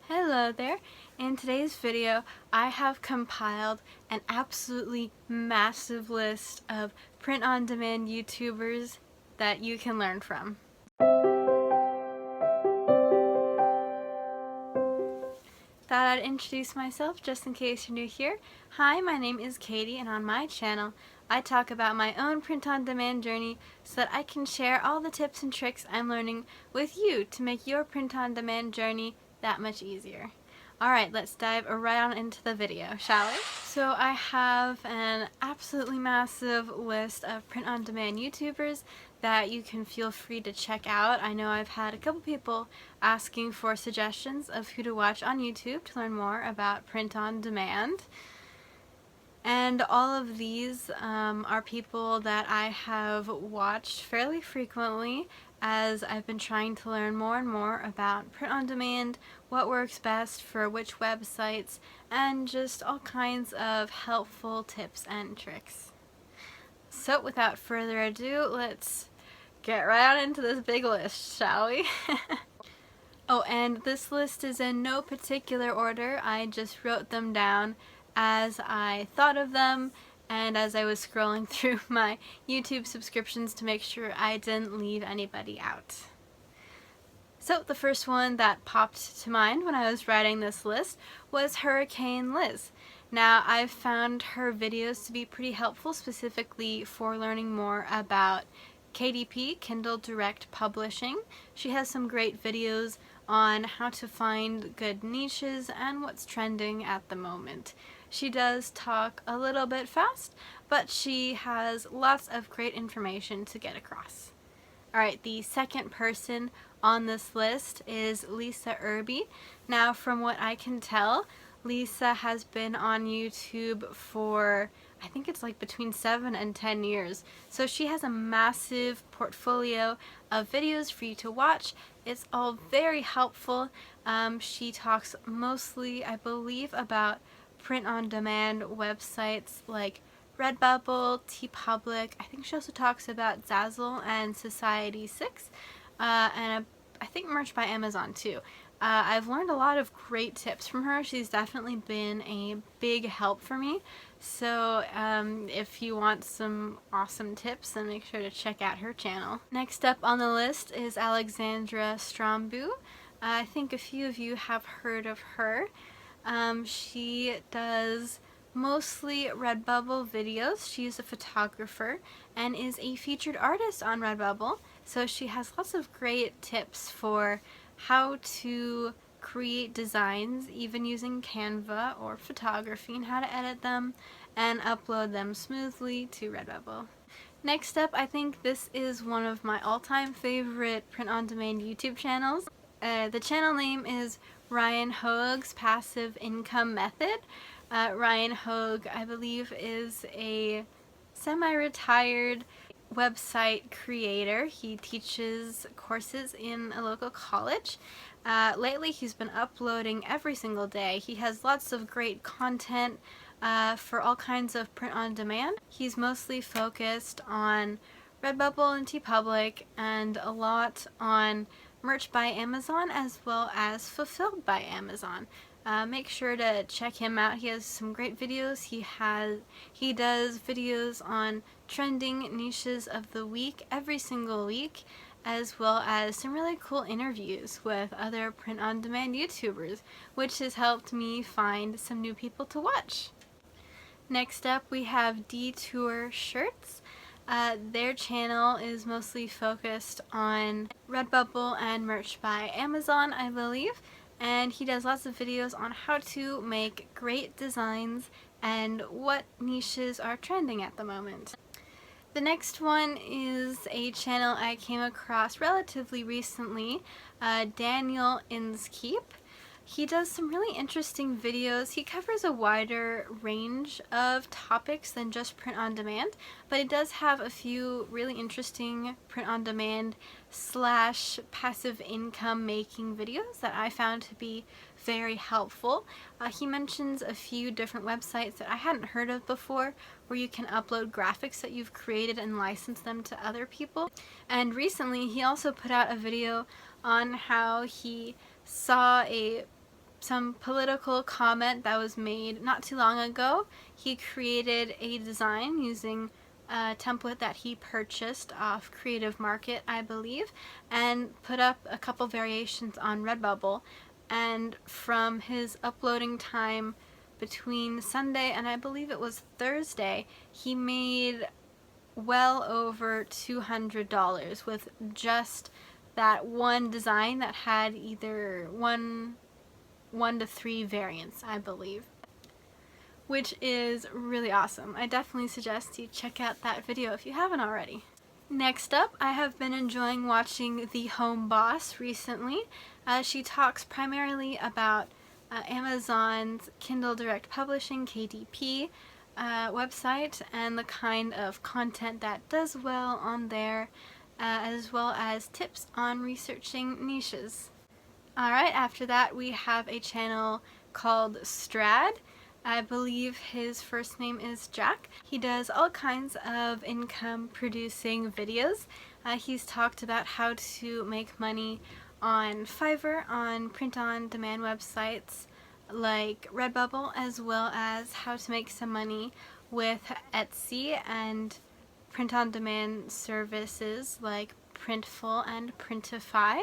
Hello there! In today's video, I have compiled an absolutely massive list of print-on-demand YouTubers that you can learn from. Thought I'd introduce myself just in case you're new here. Hi, my name is Katie, and on my channel, I talk about my own print-on-demand journey so that I can share all the tips and tricks I'm learning with you to make your print-on-demand journey that much easier. Alright, let's dive right on into the video, shall we? So I have an absolutely massive list of print-on-demand YouTubers that you can feel free to check out. I know I've had a couple people asking for suggestions of who to watch on YouTube to learn more about print-on-demand. And all of these are people that I have watched fairly frequently as I've been trying to learn more and more about print-on-demand, what works best for which websites, and just all kinds of helpful tips and tricks. So without further ado, let's get right on into this big list, shall we? Oh, and this list is in no particular order. I just wrote them down as I thought of them and as I was scrolling through my YouTube subscriptions to make sure I didn't leave anybody out. So the first one that popped to mind when I was writing this list was Hurricane Liz. Now, I've found her videos to be pretty helpful, specifically for learning more about KDP, Kindle Direct Publishing. She has some great videos on how to find good niches and what's trending at the moment. She does talk a little bit fast, but she has lots of great information to get across. Alright, the second person on this list is Lisa Irby. Now, from what I can tell, Lisa has been on YouTube for, I think it's like between 7 and 10 years. So she has a massive portfolio of videos for you to watch. It's all very helpful. She talks mostly, I believe, about print-on-demand websites like Redbubble, TeePublic. I think she also talks about Zazzle and Society6, and I think merch by Amazon too. I've learned a lot of great tips from her. She's definitely been a big help for me. So if you want some awesome tips, then make sure to check out her channel. Next up on the list is Alexandra Strombu. I think a few of you have heard of her. She does mostly Redbubble videos. She's a photographer and is a featured artist on Redbubble. So she has lots of great tips for how to create designs, even using Canva or photography, and how to edit them and upload them smoothly to Redbubble. Next up, I think this is one of my all-time favorite print-on-demand YouTube channels. The channel name is Ryan Hoag's Passive Income Method. Ryan Hoag, I believe, is a semi-retired website creator. He teaches courses in a local college. Lately he's been uploading every single day. He has lots of great content for all kinds of print-on-demand. He's mostly focused on Redbubble and TeePublic and a lot on merch by Amazon as well as fulfilled by Amazon. Make sure to check him out. He has some great videos. He does videos on trending niches of the week every single week, as well as some really cool interviews with other print-on-demand YouTubers, which has helped me find some new people to watch. Next up, we have Detour Shirts. Their channel is mostly focused on Redbubble and merch by Amazon, I believe, and he does lots of videos on how to make great designs and what niches are trending at the moment. The next one is a channel I came across relatively recently, Daniel Inskeep. He does some really interesting videos. He covers a wider range of topics than just print-on-demand, but he does have a few really interesting print-on-demand / passive income making videos that I found to be very helpful. He mentions a few different websites that I hadn't heard of before where you can upload graphics that you've created and license them to other people. And recently he also put out a video on how he saw a some political comment that was made not too long ago. He created a design using a template that he purchased off Creative Market, I believe, and put up a couple variations on Redbubble. And from his uploading time between Sunday and I believe it was Thursday, he made well over $200 with just that one design that had either one to three variants, I believe, which is really awesome. I definitely suggest you check out that video if you haven't already. Next up, I have been enjoying watching The Home Boss recently. She talks primarily about Amazon's Kindle Direct Publishing, KDP, website and the kind of content that does well on there, as well as tips on researching niches. Alright, after that we have a channel called Strad. I believe his first name is Jack. He does all kinds of income producing videos. He's talked about how to make money on Fiverr, on print-on-demand websites like Redbubble, as well as how to make some money with Etsy and print-on-demand services like Printful and Printify.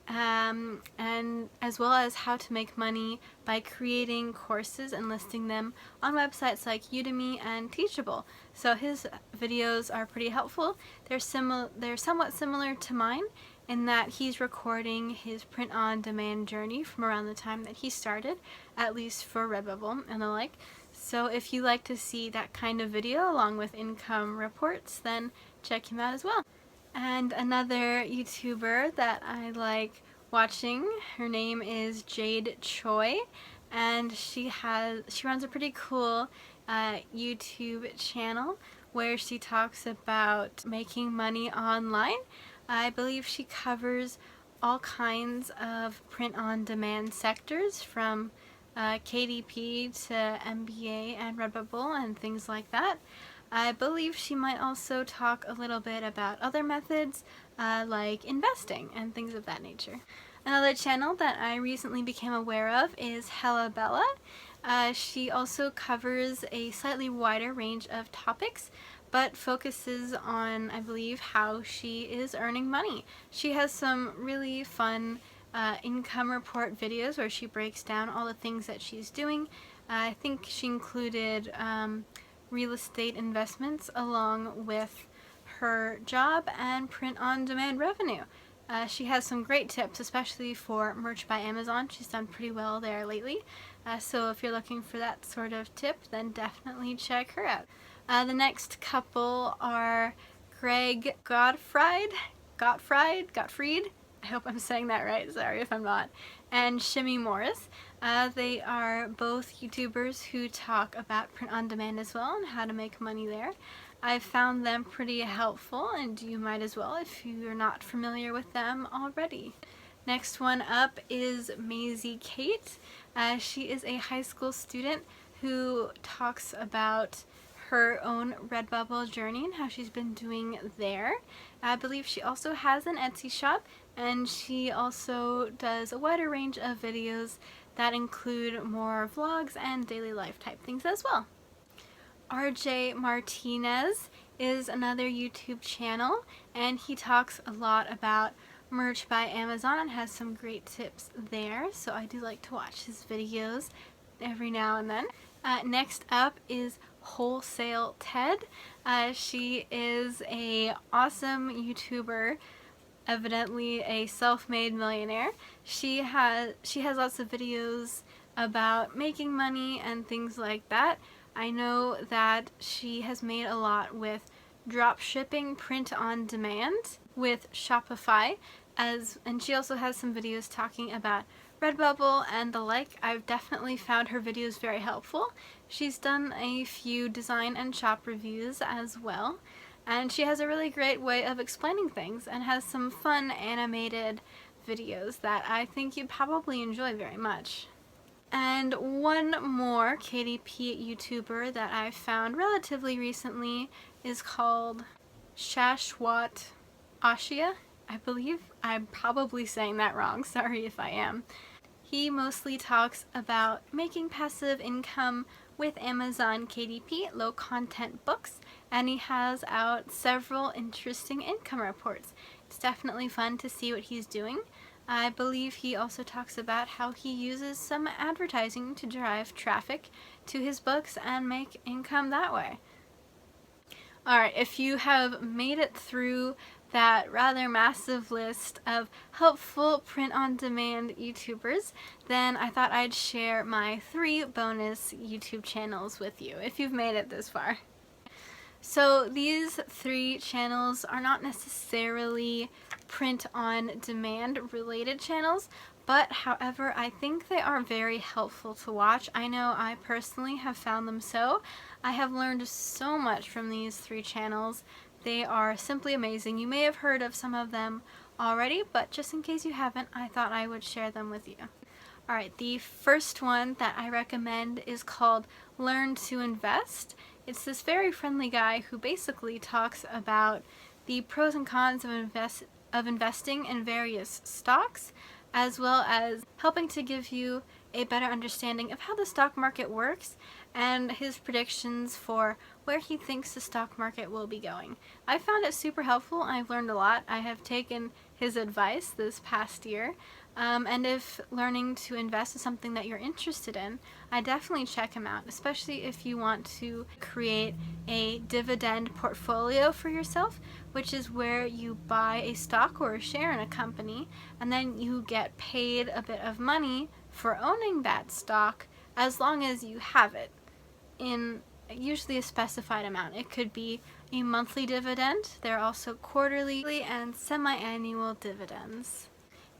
And as well as how to make money by creating courses and listing them on websites like Udemy and Teachable. So his videos are pretty helpful. They're somewhat similar to mine in that he's recording his print-on-demand journey from around the time that he started, at least for Redbubble and the like. So if you like to see that kind of video along with income reports, then check him out as well. And another YouTuber that I like watching, her name is Jade Choi, and she runs a pretty cool YouTube channel where she talks about making money online. I believe she covers all kinds of print-on-demand sectors from KDP to MBA and Redbubble and things like that. I believe she might also talk a little bit about other methods like investing and things of that nature. Another channel that I recently became aware of is Hella Bella. She also covers a slightly wider range of topics, but focuses on, I believe, how she is earning money. She has some really fun income report videos where she breaks down all the things that she's doing. I think she included real estate investments along with her job and print-on-demand revenue. She has some great tips, especially for merch by Amazon. She's done pretty well there lately. So if you're looking for that sort of tip, then definitely check her out. The next couple are Greg Gottfried. I hope I'm saying that right, sorry if I'm not, and Shimmy Morris. They are both YouTubers who talk about print-on-demand as well and how to make money there. I've found them pretty helpful, and you might as well if you're not familiar with them already. Next one up is Maisie Kate. She is a high school student who talks about her own Redbubble journey and how she's been doing there. I believe she also has an Etsy shop, and she also does a wider range of videos that include more vlogs and daily life type things as well. RJ Martinez is another YouTube channel, and he talks a lot about merch by Amazon and has some great tips there, so I do like to watch his videos every now and then. Next up is Wholesale Ted. She is a awesome YouTuber, evidently a self-made millionaire. She has lots of videos about making money and things like that. I know that she has made a lot with drop shipping print on demand with Shopify, and she also has some videos talking about Redbubble and the like. I've definitely found her videos very helpful. She's done a few design and shop reviews as well, and she has a really great way of explaining things and has some fun animated videos that I think you'd probably enjoy very much. And one more KDP YouTuber that I found relatively recently is called Shashwat Ashia, I believe. I'm probably saying that wrong, sorry if I am. He mostly talks about making passive income with Amazon KDP, low content books, and he has out several interesting income reports. It's definitely fun to see what he's doing. I believe he also talks about how he uses some advertising to drive traffic to his books and make income that way. Alright, if you have made it through that rather massive list of helpful print-on-demand YouTubers, then I thought I'd share my 3 bonus YouTube channels with you, if you've made it this far. So these 3 channels are not necessarily print-on-demand related channels, but however, I think they are very helpful to watch. I know I personally have found them so. I have learned so much from these 3 channels. They are simply amazing. You may have heard of some of them already, but just in case you haven't, I thought I would share them with you. Alright, the first one that I recommend is called Learn to Invest. It's this very friendly guy who basically talks about the pros and cons of investing in various stocks, as well as helping to give you a better understanding of how the stock market works and his predictions for where he thinks the stock market will be going. I found it super helpful. I've learned a lot. I have taken his advice this past year. And if learning to invest is something that you're interested in, I definitely check him out, especially if you want to create a dividend portfolio for yourself, which is where you buy a stock or a share in a company, and then you get paid a bit of money for owning that stock as long as you have it in usually a specified amount. It could be a monthly dividend. There are also quarterly and semi-annual dividends.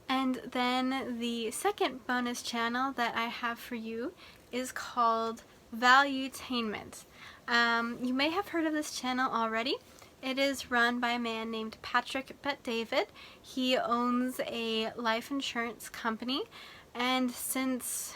And then the second bonus channel that I have for you is called Valuetainment. You may have heard of this channel already. It is run by a man named Patrick Bet-David. He owns a life insurance company, and since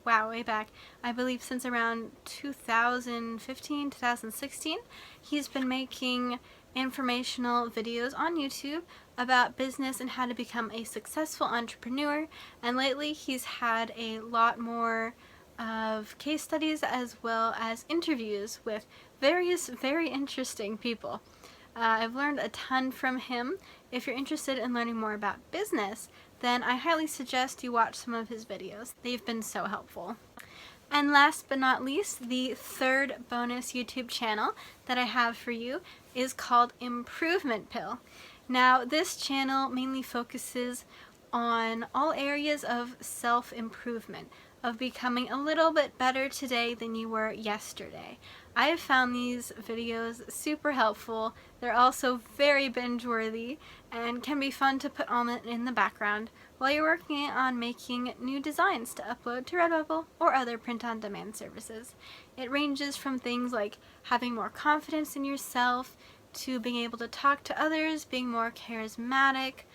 way back, I believe since around 2015, 2016, he's been making informational videos on YouTube about business and how to become a successful entrepreneur, and lately he's had a lot more of case studies as well as interviews with various very interesting people. I've learned a ton from him. If you're interested in learning more about business, then I highly suggest you watch some of his videos. They've been so helpful. And last but not least, the third bonus YouTube channel that I have for you is called Improvement Pill. Now, this channel mainly focuses on all areas of self-improvement, of becoming a little bit better today than you were yesterday. I have found these videos super helpful. They're also very binge-worthy and can be fun to put on in the background while you're working on making new designs to upload to Redbubble or other print-on-demand services. It ranges from things like having more confidence in yourself, to being able to talk to others, being more charismatic,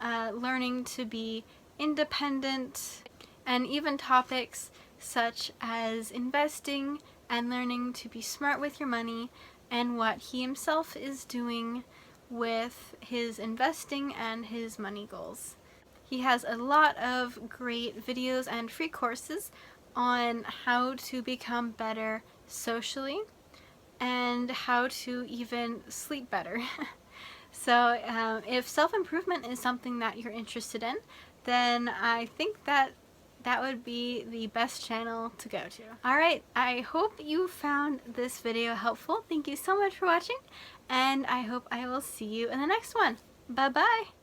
learning to be independent, and even topics such as investing and learning to be smart with your money, and what he himself is doing with his investing and his money goals. He has a lot of great videos and free courses on how to become better socially and how to even sleep better. So if self-improvement is something that you're interested in, then I think that would be the best channel to go to. Alright, I hope you found this video helpful. Thank you so much for watching, and I hope I will see you in the next one. Bye-bye!